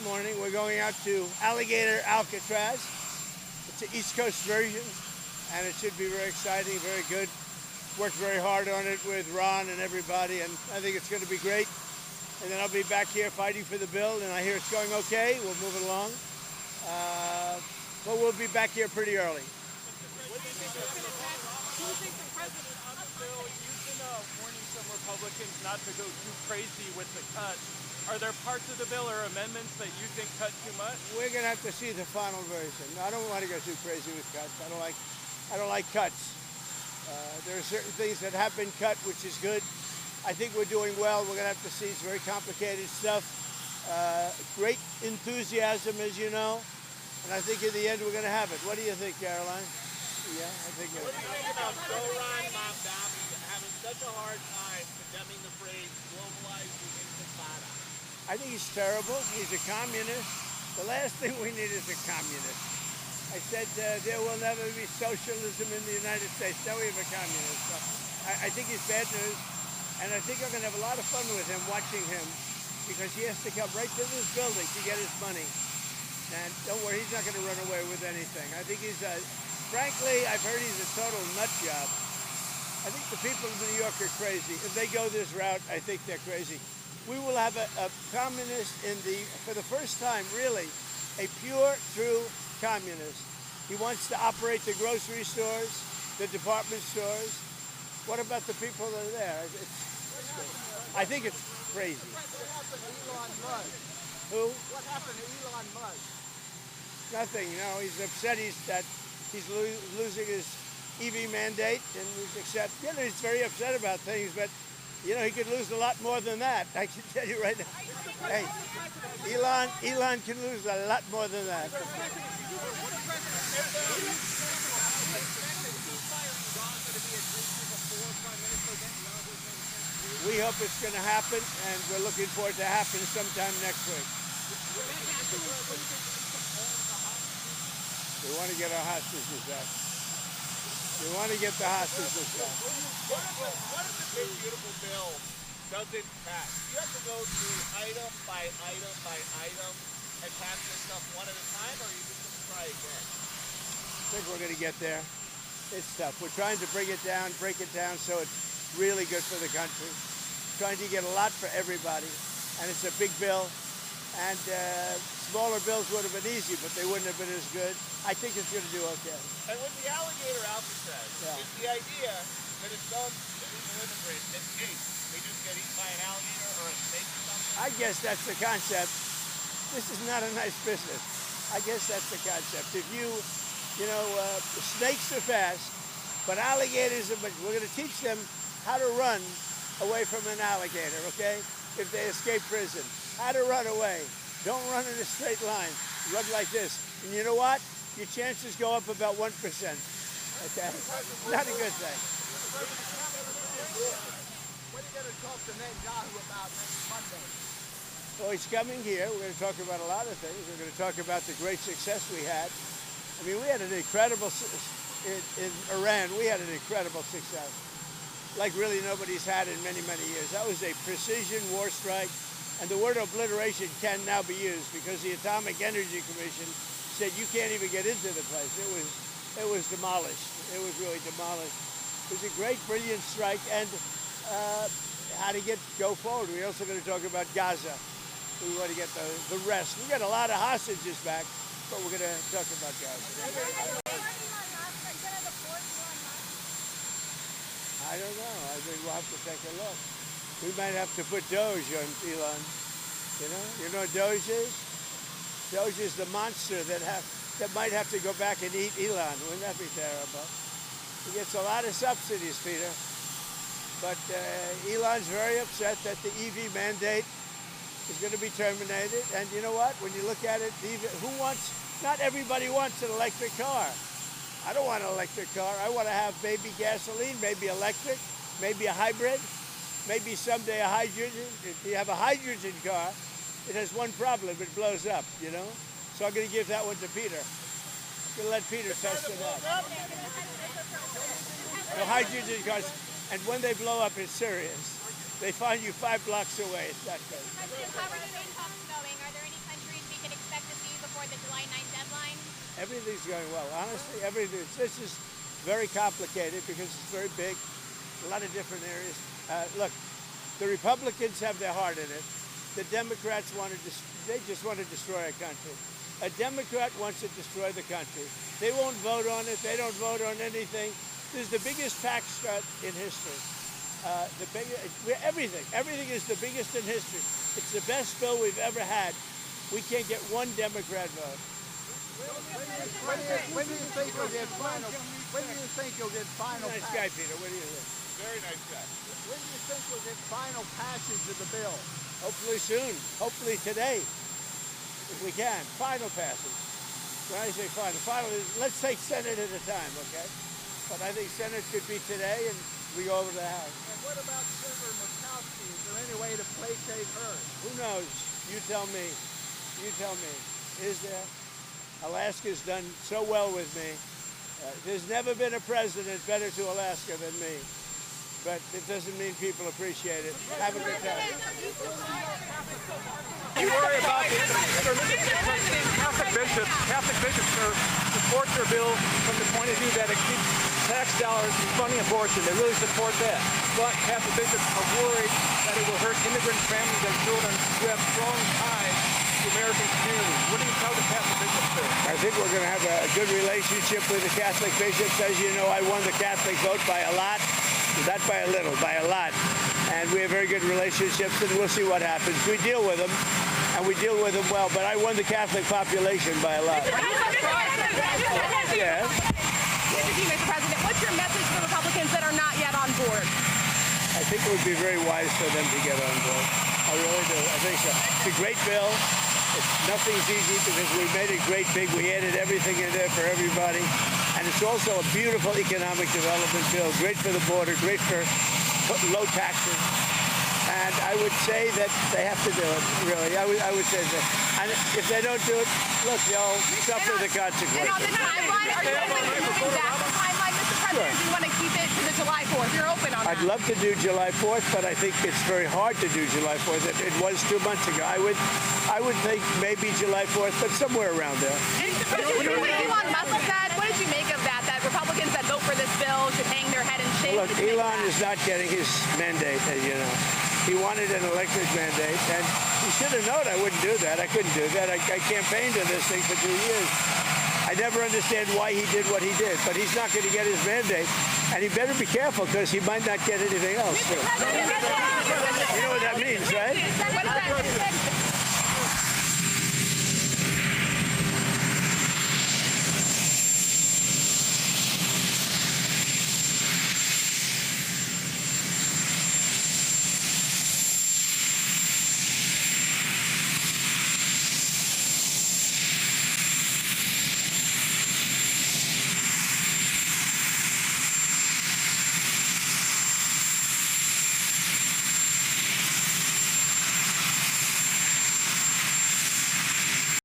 morning. We're going out to Alligator Alcatraz. It's an East Coast version, and it should be very exciting, very good. Worked very hard on it with Ron and everybody, and I think it's going to be great. And then I'll be back here fighting for the bill, and I hear it's going okay. We'll move it along. But we'll be back here pretty early. What do you think the president on the bill? You've been warning some Republicans not to go too crazy with the cuts. Are there parts of the bill or amendments that you think cut too much? We're going to have to see the final version. I don't want to go too crazy with cuts. I don't like cuts. There are certain things that have been cut, which is good. I think we're doing well. We're going to have to see. It's very complicated stuff. Great enthusiasm, as you know. And I think in the end, we're going to have it. What do you think, Caroline? Yeah, I think it is. What do you think about Ron DeSantis having such a hard time condemning the phrase globalized intifada? I think he's terrible. He's a communist. The last thing we need is a communist. I said there will never be socialism in the United States. Now we have a communist. So I think he's bad news. And I think I'm going to have a lot of fun with him, watching him, because he has to come right to this building to get his money. And don't worry, he's not going to run away with anything. I think he's, frankly, I've heard he's a total nut job. I think the people of New York are crazy. If they go this route, I think they're crazy. We will have a communist for the first time, really, a pure, true communist. He wants to operate the grocery stores, the department stores. What about the people that are there? I think it's crazy. What happened to Elon Musk? Who? What happened to Elon Musk? Nothing. You know, he's upset that he's losing his EV mandate, and he's very upset about things, but you know, he could lose a lot more than that. I can tell you right now. Hey, Elon can lose a lot more than that. We hope it's going to happen, and we're looking forward to happen sometime next week. We want to get our hostages back. We want to get the hostages back. What if the big beautiful bill doesn't pass? You have to go through item by item by item and pass this stuff one at a time, or are you just going to try again? I think we're going to get there. It's tough. We're trying to break it down so it's really good for the country. Trying to get a lot for everybody, and it's a big bill. And smaller bills would have been easy, but they wouldn't have been as good. I think it's going to do okay. And with the Alligator Alcatraz, is the idea that if some illegal immigrant escapes, they just get eaten by an alligator or a snake or something? I guess that's the concept. This is not a nice business. I guess that's the concept. If snakes are fast, but alligators are, we're going to teach them how to run away from an alligator, okay? If they escape prison. How to run away. Don't run in a straight line. Run like this. And you know what? Your chances go up about 1%. Okay? Not a good thing. What are you going to talk to Netanyahu about next Monday? Well, he's coming here. We're going to talk about a lot of things. We're going to talk about the great success we had. I mean, we had an incredible, in Iran, we had an incredible success. Like really nobody's had in many, many years. That was a precision war strike. And the word obliteration can now be used because the Atomic Energy Commission said you can't even get into the place. It was demolished. It was really demolished. It was a great, brilliant strike, and how to go forward. We're also going to talk about Gaza. We want to get the rest. We got a lot of hostages back, but we're going to talk about Gaza. I don't know. I think we'll have to take a look. We might have to put Doge on Elon. You know what Doge is? Doge is the monster that might have to go back and eat Elon. Wouldn't that be terrible? He gets a lot of subsidies, Peter. But Elon's very upset that the EV mandate is going to be terminated. And you know what? When you look at it, not everybody wants an electric car. I don't want an electric car. I want to have maybe gasoline, maybe electric, maybe a hybrid. Maybe someday a hydrogen. If you have a hydrogen car, it has one problem: it blows up. So I'm going to give that one to Peter. I'm going to let Peter test it out. The hydrogen cars, and when they blow up, it's serious. They find you 5 blocks away. It's that crazy. How are the talks going? Are there any countries we before the July 9th deadline? Everything's going well. Honestly, everything. This is very complicated because it's very big, a lot of different areas. Look, the Republicans have their heart in it. The Democrats they just want to destroy our country. A Democrat wants to destroy the country. They won't vote on it. They don't vote on anything. This is the biggest tax cut in history. Everything is the biggest in history. It's the best bill we've ever had. We can't get one Democrat vote. When do you think you'll get final? When do you think you'll get final? Nice guy, Peter. What do you think? Very nice guy. When do you think we'll get final passage of the bill? Hopefully soon. Hopefully today, if we can. Final passage. When I say final is, let's take Senate at a time, okay? But I think Senate could be today, and we go over to the House. And what about Senator Murkowski? Is there any way to placate her? Who knows? You tell me. You tell me. Is there? Alaska's done so well with me. There's never been a president better to Alaska than me. But it doesn't mean people appreciate it. Have a good time. You worry about the Catholic bishops support their bill from the point of view that it keeps tax dollars from funding abortion. They really support that. But Catholic bishops are worried that it will hurt immigrant families and children who have strong ties to American communities. What do you tell the Catholic bishops there? I think we're going to have a good relationship with the Catholic bishops. As you know, I won the Catholic vote by a lot. Not by a little, by a lot. And we have very good relationships, and we'll see what happens. We deal with them, and we deal with them well, but I won the Catholic population by a lot. Yes. Mr. President, what's your message for Republicans that are not yet on board? I think it would be very wise for them to get on board. I really do. I think so. It's a great bill. Nothing's easy because we made it great big. We added everything in there for everybody. And it's also a beautiful economic development bill. Great for the border, great for low taxes. And I would say that they have to do it, really. I would say that. And if they don't do it, look, they'll suffer the consequences. And on the timeline, are you open to moving back the timeline, Mr. President, or do you want to keep it to the July 4th? You're open on that. I'd love to do July 4th, but I think it's very hard to do July 4th. It was 2 months ago. I would think maybe July 4th, but somewhere around there. And Mr. President, what Elon Musk said, what did you make of that? That Republicans that vote for this bill should hang their head in shame? Look, Elon is not getting his mandate, as you know. He wanted an electric mandate, and he should have known I wouldn't do that. I couldn't do that. I campaigned on this thing for 2 years. I never understand why he did what he did, but he's not going to get his mandate, and he better be careful because he might not get anything else. You know what that means, right? What does that